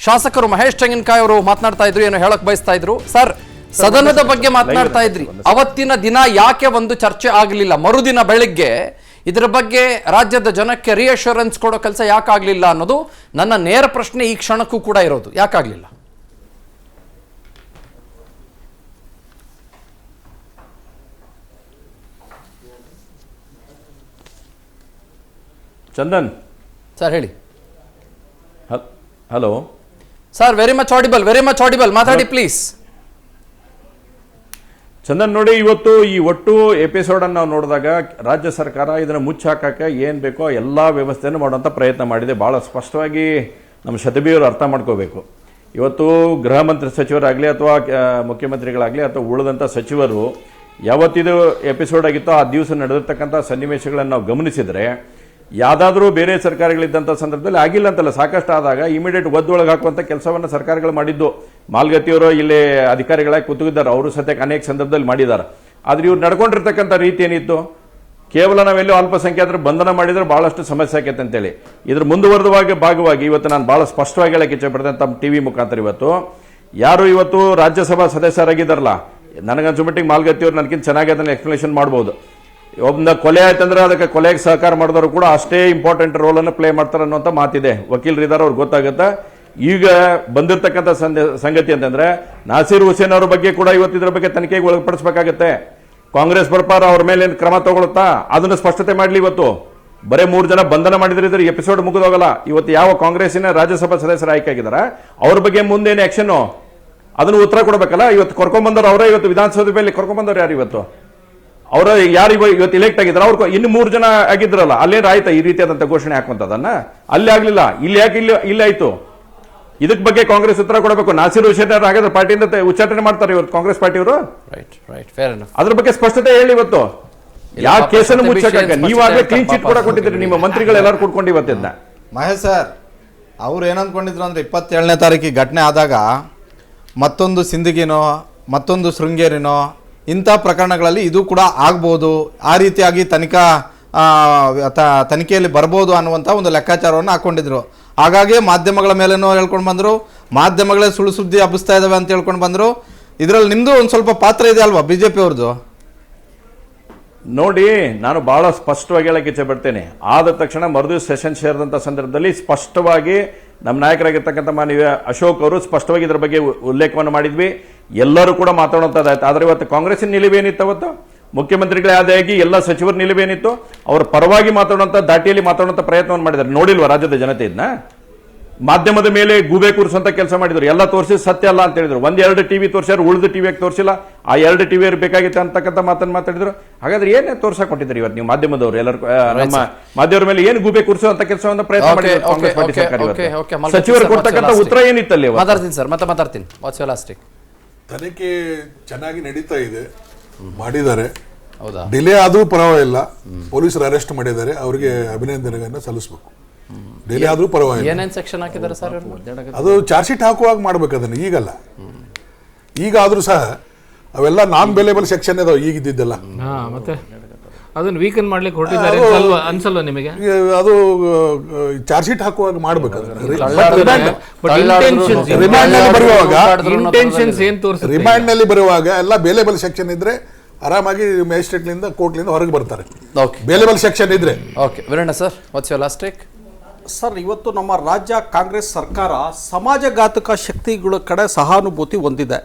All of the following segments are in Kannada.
ಶಾಸಕರು ಮಹೇಶ್ ತೆಂಗಿನಕಾಯಿ ಅವರು ಮಾತನಾಡ್ತಾ ಇದ್ರು, ಏನೋ ಹೇಳಕ್ ಬಯಸ್ತಾ ಇದ್ರು. ಸರ್, ಸದನದ ಬಗ್ಗೆ ಮಾತನಾಡ್ತಾ ಇದ್ರಿ. ಅವತ್ತಿನ ದಿನ ಯಾಕೆ ಒಂದು ಚರ್ಚೆ ಆಗಲಿಲ್ಲ? ಮರುದಿನ ಬೆಳಿಗ್ಗೆ ಇದರ ಬಗ್ಗೆ ರಾಜ್ಯದ ಜನಕ್ಕೆ ರಿಯಶ್ಯೂರೆನ್ಸ್ ಕೊಡೋ ಕೆಲಸ ಯಾಕಾಗ್ಲಿಲ್ಲ ಅನ್ನೋದು ನನ್ನ ನೇರ ಪ್ರಶ್ನೆ ಈ ಕ್ಷಣಕ್ಕೂ ಕೂಡ ಇರೋದು. ಯಾಕಾಗ್ಲಿಲ್ಲ? ಚಂದನ್ ಸರ್ ಹೇಳಿ. Hello sir, very much audible, ಮಾತಾಡಿ ಪ್ಲೀಸ್. ಚಂದನ್ ನೋಡಿ, ಇವತ್ತು ಈ ಒಟ್ಟು ಎಪಿಸೋಡ್ ಅನ್ನು ನಾವು ನೋಡಿದಾಗ ರಾಜ್ಯ ಸರ್ಕಾರ ಇದನ್ನು ಮುಚ್ಚಾಕಕ್ಕೆ ಏನು ಬೇಕೋ ಎಲ್ಲ ವ್ಯವಸ್ಥೆಯನ್ನು ಮಾಡುವಂಥ ಪ್ರಯತ್ನ ಮಾಡಿದೆ. ಭಾಳ ಸ್ಪಷ್ಟವಾಗಿ ನಮ್ಮ ಶತಬೀಯವರು ಅರ್ಥ ಮಾಡ್ಕೋಬೇಕು. ಇವತ್ತು ಗೃಹ ಮಂತ್ರಿ ಸಚಿವರಾಗಲಿ ಅಥವಾ ಮುಖ್ಯಮಂತ್ರಿಗಳಾಗಲಿ ಅಥವಾ ಉಳಿದಂಥ ಸಚಿವರು ಯಾವತ್ತಿದು ಎಪಿಸೋಡ್ ಆಗಿತ್ತೋ ಆ ದಿವಸ ನಡೆದಿರ್ತಕ್ಕಂಥ ಸನ್ನಿವೇಶಗಳನ್ನು ನಾವು ಗಮನಿಸಿದರೆ ಯಾವುದಾದ್ರೂ ಬೇರೆ ಸರ್ಕಾರಗಳಿದ್ದಂಥ ಸಂದರ್ಭದಲ್ಲಿ ಆಗಿಲ್ಲ ಅಂತಲ್ಲ, ಸಾಕಷ್ಟು ಆದಾಗ ಇಮಿಡಿಯೇಟ್ ಒದ್ದೊಳಗೆ ಹಾಕುವಂಥ ಕೆಲಸವನ್ನು ಸರ್ಕಾರಗಳು ಮಾಡಿದ್ದು. ಮಾಲ್ಗತಿಯವರು ಇಲ್ಲಿ ಅಧಿಕಾರಿಗಳಾಗಿ ಕೂತಿದ್ದಾರೆ, ಅವರು ಸದ್ಯಕ್ಕೆ ಅನೇಕ ಸಂದರ್ಭದಲ್ಲಿ ಮಾಡಿದ್ದಾರೆ. ಆದರೆ ಇವ್ರು ನಡ್ಕೊಂಡಿರ್ತಕ್ಕಂಥ ರೀತಿ ಏನಿತ್ತು, ಕೇವಲ ನಾವೆಲ್ಲೋ ಅಲ್ಪಸಂಖ್ಯಾತರು ಬಂಧನ ಮಾಡಿದರೆ ಭಾಳಷ್ಟು ಸಮಸ್ಯೆ ಆಕೈತೆ ಅಂತೇಳಿ ಇದ್ರ ಮುಂದುವರೆದ ಭಾಗವಾಗಿ ಇವತ್ತು ನಾನು ಭಾಳ ಸ್ಪಷ್ಟವಾಗಿ ಹೇಳಕ್ಕೆ ಇಚ್ಛೆಪಡ್ತೇನೆ ತಮ್ಮ ಟಿವಿ ಮುಖಾಂತರ. ಯಾರು ಇವತ್ತು ರಾಜ್ಯಸಭಾ ಸದಸ್ಯರಾಗಿದ್ದಾರಲ್ಲ, ನನಗನ್ಸೋ ಮಟ್ಟಿಗೆ ಮಾಲ್ಗತಿಯವರು ನನಗಿಂತ ಚೆನ್ನಾಗಿ ಅದನ್ನು ಎಕ್ಸ್ಪ್ಲನೇಷನ್ ಮಾಡ್ಬೋದು. ಒಬ್ಬ ಕೊಲೆ ಆಯ್ತಂದ್ರೆ ಅದಕ್ಕೆ ಕೊಲೆಗೆ ಸಹಕಾರ ಮಾಡಿದವರು ಕೂಡ ಅಷ್ಟೇ ಇಂಪಾರ್ಟೆಂಟ್ ರೋಲನ್ನು ಪ್ಲೇ ಮಾಡ್ತಾರೆ ಅನ್ನೋಂಥ ಮಾತಿದೆ. ವಕೀಲರು ಇದ್ದಾರೆ, ಅವ್ರಿಗೆ ಗೊತ್ತಾಗುತ್ತೆ. ಈಗ ಬಂದಿರತಕ್ಕಂಥ ಸಂಗತಿ ಅಂತಂದ್ರೆ ನಾಸೀರ್ ಹುಸೇನ್ ಅವ್ರ ಬಗ್ಗೆ ಕೂಡ ಇವತ್ತು ಇದ್ರ ಬಗ್ಗೆ ತನಿಖೆಗೆ ಒಳಪಡಿಸಬೇಕಾಗತ್ತೆ. ಕಾಂಗ್ರೆಸ್ ಸರ್ಕಾರ ಅವ್ರ ಮೇಲೆ ಕ್ರಮ ತಗೊಳುತ್ತಾ ಅದನ್ನು ಸ್ಪಷ್ಟತೆ ಮಾಡಲಿ. ಇವತ್ತು ಬರೇ 3 ಜನ ಬಂಧನ ಮಾಡಿದ್ರೆ ಎಪಿಸೋಡ್ ಮುಗಿದೋಗಲ್ಲ. ಇವತ್ತು ಯಾವ ಕಾಂಗ್ರೆಸ್ಸಿನ ರಾಜ್ಯಸಭಾ ಸದಸ್ಯರು ಆಯ್ಕೆ ಆಗಿದ್ದಾರೆ ಅವ್ರ ಬಗ್ಗೆ ಮುಂದೇನು ಆಕ್ಷನ್ ಅದನ್ನು ಉತ್ತರ ಕೊಡಬೇಕಲ್ಲ. ಇವತ್ತು ಕರ್ಕೊಂಡ್ಬಂದವ್ರು ಅವರೇ, ಇವತ್ತು ವಿಧಾನಸೌಧ ಮೇಲೆ ಕರ್ಕೊಂಡ್ಬಂದವ್ರು ಯಾರು? ಇವತ್ತು ಅವರು ಯಾರು ಇವತ್ತು ಇಲೆಕ್ಟ್ ಆಗಿದ್ದಾರೆ? ಅವ್ರು ಇನ್ನು 3 ಜನ ಆಗಿದ್ರಲ್ಲ, ಅಲ್ಲೇನು ಆಯ್ತಾ ಈ ರೀತಿಯಾದಂಥ ಘೋಷಣೆ ಹಾಕುವಂಥದ್ದನ್ನ? ಅಲ್ಲಿ ಆಗ್ಲಿಲ್ಲ, ಇಲ್ಲಿ ಯಾಕೆ ಇಲ್ಲಿ ಆಯ್ತು? ಇದಕ್ಕೆ ಬಗ್ಗೆ ಕಾಂಗ್ರೆಸ್ ಉತ್ತರ ಕೊಡಬೇಕು. ನಾಸೀರ್ ಹುಸೇನ್ ಹಾಗಾದ್ರೆ ಪಾರ್ಟಿಯಿಂದ ಉಚ್ಚಾಟನೆ ಮಾಡ್ತಾರೆ ಇವತ್ತು ಕಾಂಗ್ರೆಸ್ ಪಾರ್ಟಿಯವರು. ಅದ್ರ ಬಗ್ಗೆ ಸ್ಪಷ್ಟತೆ ಹೇಳಿ. ಇವತ್ತು ಯಾವ ಕೇಸನ್ನು ಮುಚ್ಚಕ್ಕೆ ನೀವಾಗಲೇ ಕ್ಲೀನ್ ಚಿಟ್ ಕೂಡ ಕೊಟ್ಟಿದ್ದೀರಿ, ನಿಮ್ಮ ಮಂತ್ರಿಗಳು ಎಲ್ಲರೂ ಕೊಡ್ಕೊಂಡು ಇವತ್ತಿಂದ. ಮಹೇಶ್ ಸರ್, ಅವ್ರು ಏನಂದ್ಕೊಂಡಿದ್ರು ಅಂದ್ರೆ 27ನೇ ತಾರೀಕಿಗೆ ಘಟನೆ ಆದಾಗ ಮತ್ತೊಂದು ಸಿಂದಗಿನೋ ಮತ್ತೊಂದು ಶೃಂಗೇರಿನೋ ಇಂಥ ಪ್ರಕರಣಗಳಲ್ಲಿ ಇದು ಕೂಡ ಆಗ್ಬೋದು, ಆ ರೀತಿಯಾಗಿ ತನಿಖೆಯಲ್ಲಿ ಬರ್ಬೋದು ಅನ್ನುವಂಥ ಒಂದು ಲೆಕ್ಕಾಚಾರವನ್ನು ಹಾಕೊಂಡಿದ್ರು. ಹಾಗಾಗಿ ಮಾಧ್ಯಮಗಳ ಮೇಲೇನೋ ಹೇಳ್ಕೊಂಡು ಬಂದರು, ಮಾಧ್ಯಮಗಳೇ ಸುಳ್ಳು ಸುದ್ದಿ ಹಬ್ಬಿಸ್ತಾ ಇದ್ದಾವೆ ಅಂತ ಹೇಳ್ಕೊಂಡು ಬಂದರು. ಇದರಲ್ಲಿ ನಿಮ್ಮದು ಒಂದು ಸ್ವಲ್ಪ ಪಾತ್ರ ಇದೆ ಅಲ್ವಾ BJP ಅವ್ರದ್ದು? ನೋಡಿ, ನಾನು ಬಹಳ ಸ್ಪಷ್ಟವಾಗಿ ಹೇಳಕ್ಕೆ ಇಚ್ಛೆ ಪಡ್ತೇನೆ. ಆದ ತಕ್ಷಣ ಮರುದಿವಸ ಸೆಷನ್ ಸೇರಿದಂಥ ಸಂದರ್ಭದಲ್ಲಿ ಸ್ಪಷ್ಟವಾಗಿ ನಮ್ಮ ನಾಯಕರಾಗಿರ್ತಕ್ಕಂಥ ಮಾನವೀಯ ಅಶೋಕ್ ಅವರು ಸ್ಪಷ್ಟವಾಗಿ ಇದರ ಬಗ್ಗೆ ಉಲ್ಲೇಖವನ್ನು ಮಾಡಿದ್ವಿ. ಎಲ್ಲರೂ ಕೂಡ ಮಾತಾಡುವಂಥದ್ದಾಯ್ತು. ಆದರೆ ಇವತ್ತು ಕಾಂಗ್ರೆಸ್ಸಿನ ನಿಲುವೇನಿತ್ತು, ಅವತ್ತು ಮುಖ್ಯಮಂತ್ರಿಗಳೇ ಆದಾಗಿ ಎಲ್ಲ ಸಚಿವರ ನಿಲುವೇನಿತ್ತು, ಅವರ ಪರವಾಗಿ ಮಾತಾಡುವಂಥ ದಾಟಿಯಲ್ಲಿ ಮಾತಾಡುವಂಥ ಪ್ರಯತ್ನವನ್ನು ಮಾಡಿದ್ದಾರೆ. ನೋಡಿಲ್ವಾ ರಾಜ್ಯದ ಜನತೆ ಇದನ್ನ? ಮಾಧ್ಯಮದ ಮೇಲೆ ಗೂಬೆ ಕೂರಿಸುವಂತ ಕೆಲಸ ಮಾಡಿದ್ರು. ಎಲ್ಲ ತೋರಿಸಿ ಸತ್ಯ ಅಲ್ಲ ಅಂತ ಹೇಳಿದ್ರು. 1-2 ಟಿವಿ ತೋರಿಸ್ಯಾರು, ಉಳಿದ ಟಿವಿಯಾಗಿ ತೋರಿಸಿಲ್ಲ. ಆ 2 ಟಿವಿ ಬೇಕಾಗಿತ್ತು ಅಂತಕ್ಕಂಥ ಮಾತನ್ನು ಮಾತಾಡಿದ್ರು. ಹಾಗಾದ್ರೆ ಏನೇ ತೋರ್ಸಕ್ ಕೊಟ್ಟಿದ್ರು ಇವತ್ತು ನೀವು ಮಾಧ್ಯಮದವರು? ಎಲ್ಲರೂ ನಮ್ಮ ಮಾಧ್ಯಮದ ಮೇಲೆ ಏನು ಗೂಬೆ ಕೂರಿಸುವಂತ ಕೆಲಸವನ್ನು ಪ್ರಯತ್ನ ಮಾಡಿದ್ರು ಕಾಂಗ್ರೆಸ್ ಪಾರ್ಟಿ ಸರ್ಕಾರ. ಸಚಿವರು ಕೊಡ್ತಕ್ಕಂಥ ಉತ್ತರ ಏನಿತ್ತಲ್ಲಿ? ಮಾತಾಡ್ತೀನಿ ಸರ್, ಮತ್ತೆ ಮಾತಾಡ್ತೀನಿ. What's your last? ತನಿಖೆ ಚೆನ್ನಾಗಿ ನಡೀತಾ ಇದೆ, ಮಾಡಿದ್ದಾರೆ. ಡಿಲೇ ಆದ್ರೂ ಪರವಾಗಿಲ್ಲ, ಪೊಲೀಸರು ಅರೆಸ್ಟ್ ಮಾಡಿದ್ದಾರೆ, ಅವರಿಗೆ ಅಭಿನಂದನೆಗಳನ್ನು ಸಲ್ಲಿಸಬೇಕು. ಡಿಲೇ ಆದ್ರೂ ಪರವಾಗಿಲ್ಲ. ಏನೇನು ಸೆಕ್ಷನ್ ಹಾಕಿದ್ದಾರೆ ಸರ್? ಅದು ಚಾರ್ಜ್ ಶೀಟ್ ಹಾಕುವಾಗ ಮಾಡ್ಬೇಕು, ಅದನ್ನು ಈಗಲ್ಲ. ಈಗ ಆದ್ರೂ ಸಹ ಅವೆಲ್ಲ ನಾನ್ ಬೆಲೆಬಲ್ ಸೆಕ್ಷನ್ ಇದಾವೆ ಈಗಿದ್ದೆಲ್ಲ. ಮತ್ತೆ ಅದನ್ನ ವೀಕೆಂಡ್ ಮಾಡ್ಲಿಕ್ಕೆ ಹೊರಟಿದ್ದಾರೆ ಅನ್ಸಲ್ವಾ ನಿಮಗೆ? ಅದು ಚಾರ್ಜ್ ಶೀಟ್ ಹಾಕುವಾಗ ಮಾಡ್ಬೇಕು. ರಿಮಾಂಡ್ ನಲ್ಲಿ ಬರುವಾಗ ಎಲ್ಲ ಬೇಲೆಬಲ್ ಸೆಕ್ಷನ್ ಇದ್ರೆ ಆರಾಮಾಗಿ ಮ್ಯಾಜಿಸ್ಟ್ರೇಟ್ಲಿಂದ ಕೋರ್ಟ್ಲಿಂದ ಹೊರಗೆ ಬರ್ತಾರೆ, ಬೇಲೆಬಲ್ ಸೆಕ್ಷನ್ ಇದ್ರೆ. Okay, Veeranna sir, what's your last take? Sir, ಇವತ್ತು ನಮ್ಮ ರಾಜ್ಯ ಕಾಂಗ್ರೆಸ್ ಸರ್ಕಾರ ಸಮಾಜಘಾತಕ ಶಕ್ತಿಗಳ ಕಡೆ ಸಹಾನುಭೂತಿ ಹೊಂದಿದೆ.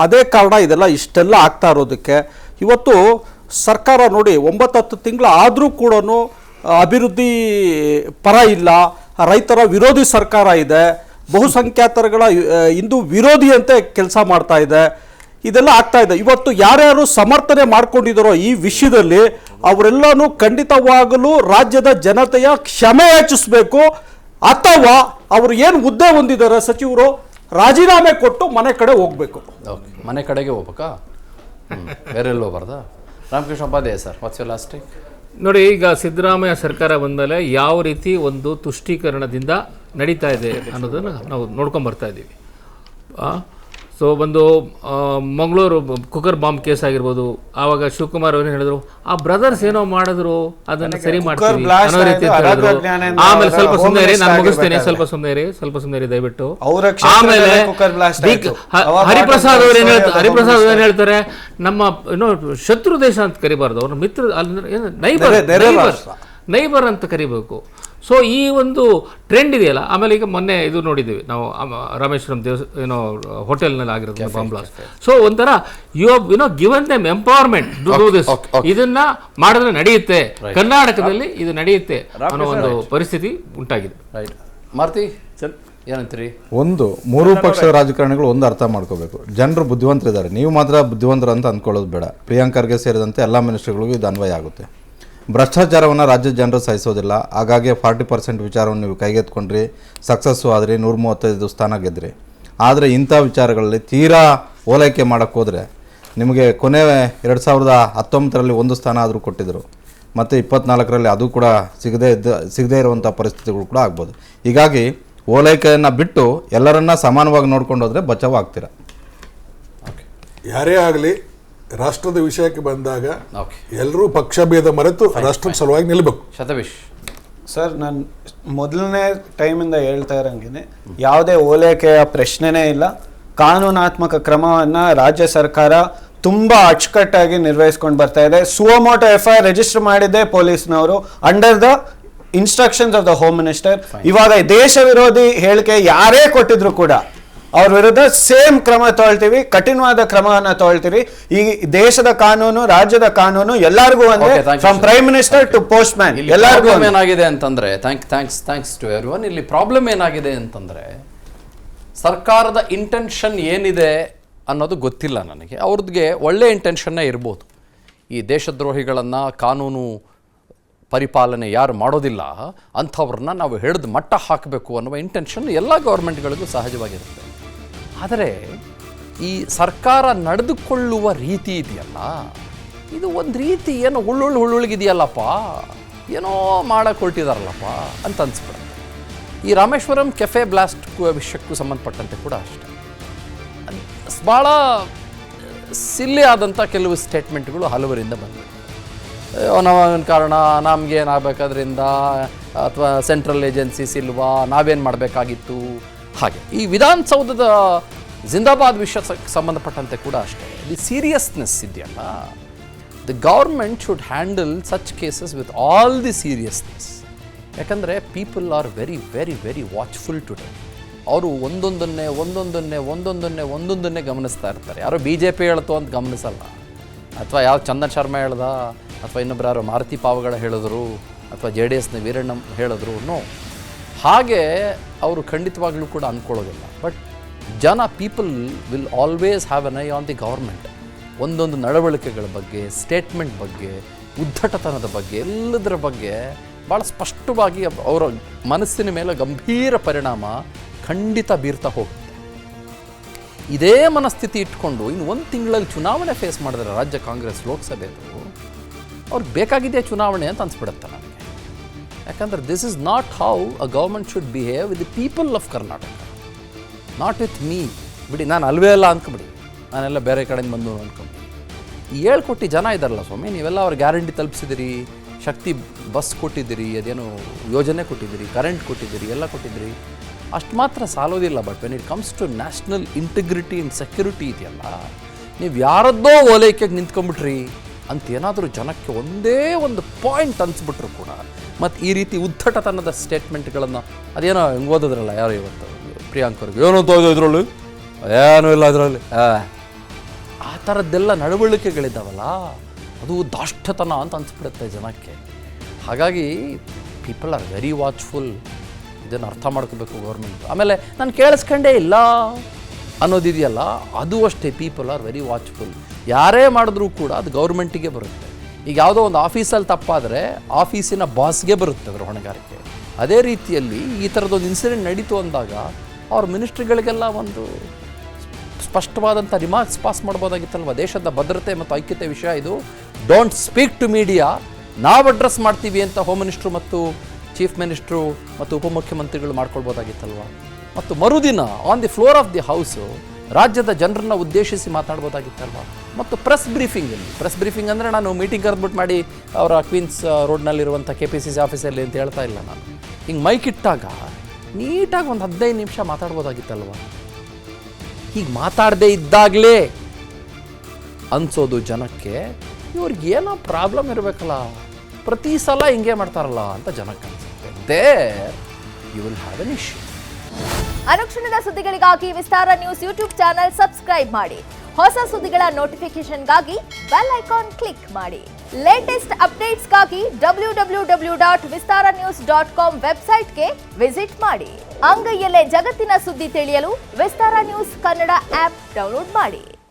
ಅದೇ ಕಾರಣ ಇದೆಲ್ಲ ಇಷ್ಟೆಲ್ಲ ಆಗ್ತಾ ಇರೋದಕ್ಕೆ. ಇವತ್ತು ಸರ್ಕಾರ ನೋಡಿ 9-10 ತಿಂಗಳು ಆದರೂ ಕೂಡ ಅಭಿವೃದ್ಧಿ ಪರ ಇಲ್ಲ, ರೈತರ ವಿರೋಧಿ ಸರ್ಕಾರ ಇದೆ, ಬಹುಸಂಖ್ಯಾತರುಗಳ ಹಿಂದೂ ವಿರೋಧಿಯಂತೆ ಕೆಲಸ ಮಾಡ್ತಾ ಇದೆ. ಇದೆಲ್ಲ ಆಗ್ತಾ ಇದೆ. ಇವತ್ತು ಯಾರ್ಯಾರು ಸಮರ್ಥನೆ ಮಾಡ್ಕೊಂಡಿದ್ದಾರೋ ಈ ವಿಷಯದಲ್ಲಿ ಅವರೆಲ್ಲನೂ ಖಂಡಿತವಾಗಲೂ ರಾಜ್ಯದ ಜನತೆಯ ಕ್ಷಮೆ ಯಾಚಿಸಬೇಕು, ಅಥವಾ ಅವರು ಏನು ಹುದ್ದೆ ಹೊಂದಿದ್ದಾರೆ ಸಚಿವರು ರಾಜೀನಾಮೆ ಕೊಟ್ಟು ಮನೆ ಕಡೆ ಹೋಗ್ಬೇಕು. ಮನೆ ಕಡೆಗೆ ಹೋಗ್ಬೇಕಾ? ಬೇರೆಲ್ಲ ಹೋಗ್ಬಾರ್ದಾ? Ramakrishna Upadhyaya sir, what's your last take? ನೋಡಿ, ಈಗ ಸಿದ್ದರಾಮಯ್ಯ ಸರ್ಕಾರ ಬಂದಮೇಲೆ ಯಾವ ರೀತಿ ಒಂದು ತುಷ್ಟೀಕರಣದಿಂದ ನಡೀತಾ ಇದೆ ಅನ್ನೋದನ್ನು ನಾವು ನೋಡ್ಕೊಂಡು ಬರ್ತಾ ಇದ್ದೀವಿ. ಸೊ ಒಂದು ಮಂಗಳೂರು ಕುಕ್ಕರ್ ಬಾಂಬ್ ಕೇಸ್ ಆಗಿರ್ಬೋದು, ಆವಾಗ ಶಿವಕುಮಾರ್ ಅವರು ಹೇಳಿದ್ರು ಆ ಬ್ರದರ್ಸ್ ಏನೋ ಮಾಡಿದ್ರು ಅದನ್ನ ಸರಿ ಮಾಡ್ತೀವಿ blast ಅನ್ನೋ ರೀತಿ ಆಯ್ತು, ಹೇಳಿದ್ರು. ಅರಗ ಆಮೇಲೆ ಸ್ವಲ್ಪ Home ಸುಮ್ಮನೆ Minister ನಾನು ಮುಗಿಸ್ತೇನೆ, ಆಗಿರ್ಬೇಕಾದ್ರೆ. ಸ್ವಲ್ಪ ಸುಮ್ಮನೆ ದಯವಿಟ್ಟು. ಅವರ ಕ್ಷೇತ್ರದಲ್ಲೇ ಆಮೇಲೆ ಕುಕ್ಕರ್ blast ಆಯ್ತು. ಅವಾಗ ಹರಿಪ್ರಸಾದ್ ಅವ್ರು ಏನ್ ಹೇಳ್ತಾರೆ, Home ಹರಿಪ್ರಸಾದ್ Minister. ಏನ್ ಹೇಳ್ತಾರೆ, ನಮ್ಮ ಏನೋ ಶತ್ರು ದೇಶ ಅಂತ ಕರಿಬಾರ್ದು, ಅವ್ರ ಮಿತ್ರ ನೆರೆ ರಾಷ್ಟ್ರ. ನೈಬರ್ ಅಂತ ಕರಿಬೇಕು. ಸೊ ಈ ಒಂದು ಟ್ರೆಂಡ್ ಇದೆಯಲ್ಲ. ಆಮೇಲೆ ಈಗ ಮೊನ್ನೆ ಇದು ನೋಡಿದ್ದೀವಿ ನಾವು, ರಾಮೇಶ್ವರಂ ಏನೋ ಹೋಟೆಲ್ನಲ್ಲಿ ಆಗಿರೋದು ಬಾಂಬ್ ಬ್ಲಾಸ್ಟ್. ಸೊ ಒಂಥರ you given them empowerment to do this. ಇದನ್ನ ಮಾಡಿದ್ರೆ ನಡೆಯುತ್ತೆ, ಕರ್ನಾಟಕದಲ್ಲಿ ಇದು ನಡೆಯುತ್ತೆ ಅನ್ನೋ ಒಂದು ಪರಿಸ್ಥಿತಿ ಉಂಟಾಗಿದೆ. ರೈಟ್. ಮಾರುತಿ ಏನಂತೀರಿ? ಒಂದು ಮೂರು ಪಕ್ಷದ ರಾಜಕಾರಣಿಗಳು ಒಂದು ಅರ್ಥ ಮಾಡ್ಕೋಬೇಕು, ಜನರು ಬುದ್ಧಿವಂತರಿದ್ದಾರೆ, ನೀವು ಮಾತ್ರ ಬುದ್ಧಿವಂತರು ಅಂತ ಅಂದ್ಕೊಳ್ಳೋದು ಬೇಡ. ಪ್ರಿಯಾಂಕರ್ಗೆ ಸೇರಿದಂತೆ ಎಲ್ಲ ಮಿನಿಸ್ಟ್ರಿಗಳಿಗೂ ಇದು ಅನ್ವಯ ಆಗುತ್ತೆ. ಭ್ರಷ್ಟಾಚಾರವನ್ನು ರಾಜ್ಯದ ಜನರು ಸಹಿಸೋದಿಲ್ಲ. ಹಾಗಾಗಿ 40% ವಿಚಾರವನ್ನು ನೀವು ಕೈಗೆತ್ಕೊಂಡ್ರಿ, ಸಕ್ಸಸ್ಸು ಆದ್ರಿ, 135 ಸ್ಥಾನ ಗೆದ್ರಿ. ಆದರೆ ಇಂಥ ವಿಚಾರಗಳಲ್ಲಿ ತೀರಾ ಓಲೈಕೆ ಮಾಡೋಕ್ಕೆ ಹೋದರೆ ನಿಮಗೆ ಕೊನೆ 2019ರಲ್ಲಿ 1 ಸ್ಥಾನ ಆದರೂ ಕೊಟ್ಟಿದ್ದರು, ಮತ್ತು 24ರಲ್ಲಿ ಅದು ಕೂಡ ಸಿಗದೇ ಇರುವಂಥ ಪರಿಸ್ಥಿತಿಗಳು ಕೂಡ ಆಗ್ಬೋದು. ಹೀಗಾಗಿ ಓಲೈಕೆಯನ್ನು ಬಿಟ್ಟು ಎಲ್ಲರನ್ನ ಸಮಾನವಾಗಿ ನೋಡ್ಕೊಂಡು ಹೋದರೆ ಬಚಾವ್ ಆಗ್ತೀರ. ಯಾರೇ ಆಗಲಿ ರಾಷ್ಟ್ರದ ವಿಷಯಕ್ಕೆ ಬಂದಾಗ ಎಲ್ಲರೂ ಪಕ್ಷ ಭೇದ ಮರೆತು ರಾಷ್ಟ್ರದ ಸಲುವಾಗಿ ನಿಲ್ಲಬೇಕು. ಶತವೀಶ್ ಸರ್, ನಾನು ಮೊದಲನೇ ಟೈಮಿಂದ ಹೇಳ್ತಾ ಇರೋಂಗೆ ಯಾವುದೇ ಓಲೈಕೆಯ ಪ್ರಶ್ನೆನೇ ಇಲ್ಲ. ಕಾನೂನಾತ್ಮಕ ಕ್ರಮವನ್ನು ರಾಜ್ಯ ಸರ್ಕಾರ ತುಂಬ ಅಚ್ಚುಕಟ್ಟಾಗಿ ನಿರ್ವಹಿಸ್ಕೊಂಡು ಬರ್ತಾ ಇದೆ. ಸುವಮೋಟೋ FIR ರಿಜಿಸ್ಟರ್ ಮಾಡಿದ್ದೆ ಪೊಲೀಸ್ನವರು under the instructions of the home minister. ಇವಾಗ ದೇಶ ವಿರೋಧಿ ಹೇಳಿಕೆ ಯಾರೇ ಕೊಟ್ಟಿದ್ರು ಕೂಡ ಅವ್ರ ವಿರುದ್ಧ ಸೇಮ್ ಕ್ರಮ ತಗೊಳ್ತೀವಿ, ಕಠಿಣವಾದ ಕ್ರಮವನ್ನು ತಗೊಳ್ತೀವಿ. ಈ ದೇಶದ ಕಾನೂನು, ರಾಜ್ಯದ ಕಾನೂನು ಎಲ್ಲರಿಗೂ ಒಂದೇ, from prime minister to postman ಎಲ್ಲರಿಗೂ. ಏನಾಗಿದೆ ಅಂತಂದ್ರೆ, ಥ್ಯಾಂಕ್ಸ್ ಟು ಎವ್ರಿವನ್. ಇಲ್ಲಿ ಪ್ರಾಬ್ಲಮ್ ಏನಾಗಿದೆ ಅಂತಂದ್ರೆ, ಸರ್ಕಾರದ ಇಂಟೆನ್ಷನ್ ಏನಿದೆ ಅನ್ನೋದು ಗೊತ್ತಿಲ್ಲ ನನಗೆ. ಅವ್ರದ್ಗೆ ಒಳ್ಳೆ ಇಂಟೆನ್ಷನ್ನೇ ಇರ್ಬೋದು. ಈ ದೇಶದ್ರೋಹಿಗಳನ್ನು ಕಾನೂನು ಪರಿಪಾಲನೆ ಯಾರು ಮಾಡೋದಿಲ್ಲ ಅಂಥವ್ರನ್ನ ನಾವು ಹಿಡಿದು ಮಟ್ಟ ಹಾಕಬೇಕು ಅನ್ನುವ ಇಂಟೆನ್ಷನ್ ಎಲ್ಲ ಗೌರ್ಮೆಂಟ್ಗಳಿಗೂ ಸಹಜವಾಗಿರುತ್ತೆ. ಆದರೆ ಈ ಸರ್ಕಾರ ನಡೆದುಕೊಳ್ಳುವ ರೀತಿ ಇದೆಯಲ್ಲ, ಇದು ಒಂದು ರೀತಿ ಏನೋ ಹುಳ್ಳುಳಿಗಿದೆಯಲ್ಲಪ್ಪ, ಏನೋ ಮಾಡಕ್ಕೆ ಹೊರಟಿದಾರಲ್ಲಪ್ಪ ಅಂತ ಅನಿಸ್ಬಿಡುತ್ತೆ. ಈ ರಾಮೇಶ್ವರಂ ಕೆಫೆ ಬ್ಲಾಸ್ಟ್ ವಿಷಯಕ್ಕೂ ಸಂಬಂಧಪಟ್ಟಂತೆ ಕೂಡ ಅಷ್ಟೇ ಭಾಳ ಸಿಲ್ಲಿ ಆದಂಥ ಕೆಲವು ಸ್ಟೇಟ್ಮೆಂಟ್ಗಳು ಹಲವರಿಂದ ಬಂದಿವೆ. ನಾವೇನು ಕಾರಣ, ನಮಗೇನಾಗಬೇಕಾದ್ರಿಂದ, ಅಥವಾ ಸೆಂಟ್ರಲ್ ಏಜೆನ್ಸೀಸ್ ಇಲ್ವಾ, ನಾವೇನು ಮಾಡಬೇಕಾಗಿತ್ತು, ಹಾಗೆ. ಈ ವಿಧಾನಸೌಧದ ಜಿಂದಾಬಾದ್ ವಿಷಯಕ್ಕೆ ಸಂಬಂಧಪಟ್ಟಂತೆ ಕೂಡ ಅಷ್ಟೇ. ದಿ ಸೀರಿಯಸ್ನೆಸ್ ಇದೆಯಲ್ಲ, the government should handle such cases with all the seriousness. ಯಾಕಂದರೆ people are very very very watchful today. ಅವರು ಒಂದೊಂದನ್ನೇ ಗಮನಿಸ್ತಾ ಇರ್ತಾರೆ. ಯಾರೋ BJP ಹೇಳ್ತು ಅಂತ ಗಮನಿಸಲ್ಲ, ಅಥವಾ ಯಾವ ಚಂದನ್ ಶರ್ಮಾ ಹೇಳ್ದ, ಅಥವಾ ಇನ್ನೊಬ್ರು ಯಾರೋ ಮಾರುತಿ ಪಾವಗಡ ಹೇಳಿದ್ರು, ಅಥವಾ JDSನ ವೀರಣ್ಣ ಹೇಳಿದ್ರು. ನೋ, ಹಾಗೆ ಅವರು ಖಂಡಿತವಾಗ್ಲೂ ಕೂಡ ಅಂದ್ಕೊಳ್ಳೋದಿಲ್ಲ. But people will always have an eye on the government. ಒಂದೊಂದು ನಡವಳಿಕೆಗಳ ಬಗ್ಗೆ, ಸ್ಟೇಟ್ಮೆಂಟ್ ಬಗ್ಗೆ, ಉದ್ದಟತನದ ಬಗ್ಗೆ, ಎಲ್ಲದರ ಬಗ್ಗೆ ಭಾಳ ಸ್ಪಷ್ಟವಾಗಿ ಅವರ ಮನಸ್ಸಿನ ಮೇಲೆ ಗಂಭೀರ ಪರಿಣಾಮ ಖಂಡಿತ ಬೀರ್ತಾ ಹೋಗುತ್ತೆ. ಇದೇ ಮನಸ್ಥಿತಿ ಇಟ್ಕೊಂಡು ಇನ್ನು 1 ತಿಂಗಳಲ್ಲಿ ಚುನಾವಣೆ ಫೇಸ್ ಮಾಡಿದ್ರೆ ರಾಜ್ಯ ಕಾಂಗ್ರೆಸ್ ಲೋಕಸಭೆದು, ಅವ್ರಿಗೆ ಬೇಕಾಗಿದೆಯಾ ಚುನಾವಣೆ ಅಂತ ಅನ್ಸ್ಬಿಡುತ್ತೆ ನನಗೆ. ಯಾಕಂದರೆ this is not how a government should behave with the people of Karnataka, not with me. ಬಿಡಿ, ನಾನು ಅಲ್ವೇ ಅಲ್ಲ ಅಂದ್ಕೊಬಿಡಿ, ನಾನೆಲ್ಲ ಬೇರೆ ಕಡೆಯಿಂದ ಬಂದು ಅಂದ್ಕೊಂಡು. ಈ 7 ಕೋಟಿ ಜನ ಇದ್ದಾರಲ್ಲ ಸ್ವಾಮಿ, ನೀವೆಲ್ಲ ಅವ್ರ ಗ್ಯಾರಂಟಿ ತಲುಪಿಸಿದಿರಿ, ಶಕ್ತಿ ಬಸ್ ಕೊಟ್ಟಿದ್ದೀರಿ, ಅದೇನು ಯೋಜನೆ ಕೊಟ್ಟಿದ್ದೀರಿ, ಕರೆಂಟ್ ಕೊಟ್ಟಿದ್ದೀರಿ, ಎಲ್ಲ ಕೊಟ್ಟಿದ್ದೀರಿ. ಅಷ್ಟು ಮಾತ್ರ ಸಾಲೋದಿಲ್ಲ. But when it comes to national integrity and security ಇದೆಯಲ್ಲ, ನೀವು ಯಾರದ್ದೋ ಓಲೈಕೆಗೆ ನಿಂತ್ಕೊಂಡ್ಬಿಟ್ರಿ ಅಂತ ಏನಾದರೂ ಜನಕ್ಕೆ ಒಂದೇ ಒಂದು ಪಾಯಿಂಟ್ ಅನಿಸ್ಬಿಟ್ರು ಕೂಡ, ಮತ್ತು ಈ ರೀತಿ ಉದ್ದಟತನದ ಸ್ಟೇಟ್ಮೆಂಟ್ಗಳನ್ನು, ಅದೇನೋ ಹೆಂಗೆ ಓದಿದ್ರಲ್ಲ ಯಾರು ಇವತ್ತು ಪ್ರಿಯಾಂಕರ್ಗೆ, ಏನೋ ತೋದು ಇದರಲ್ಲಿ, ಏನೂ ಇಲ್ಲ ಇದರಲ್ಲಿ, ಆ ಥರದ್ದೆಲ್ಲ ನಡವಳಿಕೆಗಳಿದ್ದಾವಲ್ಲ, ಅದು ದಾಷ್ಟ್ಯತನ ಅಂತ ಅನಿಸ್ಬಿಡುತ್ತೆ ಜನಕ್ಕೆ. ಹಾಗಾಗಿ ಪೀಪಲ್ ಆರ್ ವೆರಿ ವಾಚ್ಫುಲ್. ಇದನ್ನು ಅರ್ಥ ಮಾಡ್ಕೋಬೇಕು ಗೌರ್ಮೆಂಟ್. ಆಮೇಲೆ ನಾನು ಕೇಳಿಸ್ಕೊಂಡೇ ಇಲ್ಲ ಅನ್ನೋದಿದೆಯಲ್ಲ, ಅದು ಅಷ್ಟೇ, ಪೀಪಲ್ ಆರ್ ವೆರಿ ವಾಚ್ಫುಲ್. ಯಾರೇ ಮಾಡಿದ್ರೂ ಕೂಡ ಅದು ಗೌರ್ಮೆಂಟಿಗೆ ಬರುತ್ತೆ. ಈಗ ಯಾವುದೋ ಒಂದು ಆಫೀಸಲ್ಲಿ ತಪ್ಪಾದರೆ ಆಫೀಸಿನ ಬಾಸ್ಗೆ ಬರುತ್ತೆ ಅದರ ಹೊಣೆಗಾರಿಕೆ. ಅದೇ ರೀತಿಯಲ್ಲಿ ಈ ಥರದೊಂದು ಇನ್ಸಿಡೆಂಟ್ ನಡೀತು ಅಂದಾಗ ಅವ್ರ ಮಿನಿಸ್ಟ್ರಿಗಳಿಗೆಲ್ಲ ಒಂದು ಸ್ಪಷ್ಟವಾದಂಥ ರಿಮಾರ್ಕ್ಸ್ ಪಾಸ್ ಮಾಡ್ಬೋದಾಗಿತ್ತಲ್ವ. ದೇಶದ ಭದ್ರತೆ ಮತ್ತು ಐಕ್ಯತೆ ವಿಷಯ ಇದು, ಡೋಂಟ್ ಸ್ಪೀಕ್ ಟು ಮೀಡಿಯಾ, ನಾವು ಅಡ್ರೆಸ್ ಮಾಡ್ತೀವಿ ಅಂತ ಹೋಮ್ ಮಿನಿಸ್ಟ್ರು ಮತ್ತು ಚೀಫ್ ಮಿನಿಸ್ಟ್ರು ಮತ್ತು ಉಪಮುಖ್ಯಮಂತ್ರಿಗಳು ಮಾಡ್ಕೊಳ್ಬೋದಾಗಿತ್ತಲ್ವ. ಮತ್ತು ಮರುದಿನ on the floor of the house ರಾಜ್ಯದ ಜನರನ್ನ ಉದ್ದೇಶಿಸಿ ಮಾತನಾಡ್ಬೋದಾಗಿತ್ತಲ್ವ. ಮತ್ತು ಪ್ರೆಸ್ ಬ್ರೀಫಿಂಗ್ ಅಂದರೆ ನಾನು ಮೀಟಿಂಗ್ ಕರೆದ್ಬಿಟ್ಟು ಮಾಡಿ ಅವರ ಕ್ವೀನ್ಸ್ ರೋಡ್ನಲ್ಲಿರುವಂಥ KPCC ಆಫೀಸಲ್ಲಿ ಅಂತ ಹೇಳ್ತಾ ಇಲ್ಲ ನಾನು. ಹಿಂಗೆ ಮೈಕ್ ಇಟ್ಟಾಗ ನೀಟಾಗಿ ಒಂದು 15 ನಿಮಿಷ ಮಾತಾಡ್ಬೋದಾಗಿತ್ತಲ್ವ. ಹೀಗೆ ಮಾತಾಡದೇ ಇದ್ದಾಗಲೇ ಅನ್ಸೋದು ಜನಕ್ಕೆ ಇವ್ರಿಗೆ ಏನೋ ಪ್ರಾಬ್ಲಮ್ ಇರಬೇಕಲ್ಲ, ಪ್ರತಿ ಸಲ ಹಿಂಗೆ ಮಾಡ್ತಾರಲ್ಲ ಅಂತ ಜನಕ್ಕೆ ಅನ್ಸುತ್ತೆ. There you will have an issue. ಅನುಕ್ಷಣದ ಸುದ್ದಿಗಳಿಗಾಗಿ Vistara news YouTube channel subscribe ಮಾಡಿ. ಹೊಸ ಸುದ್ದಿಗಳ ನೋಟಿಫಿಕೇಶನ್ಗಾಗಿ ಬೆಲ್ ಐಕಾನ್ ಕ್ಲಿಕ್ ಮಾಡಿ. ಲೇಟೆಸ್ಟ್ ಅಪ್ಡೇಟ್ಸ್ಗಾಗಿ www.vistaranews.com ವೆಬ್ಸೈಟ್ಗೆ ವಿಸಿಟ್ ಮಾಡಿ. ಅಂಗೈಯಲ್ಲೇ ಜಗತ್ತಿನ ಸುದ್ದಿ ತಿಳಿಯಲು Vistara news Kannada app download ಮಾಡಿ.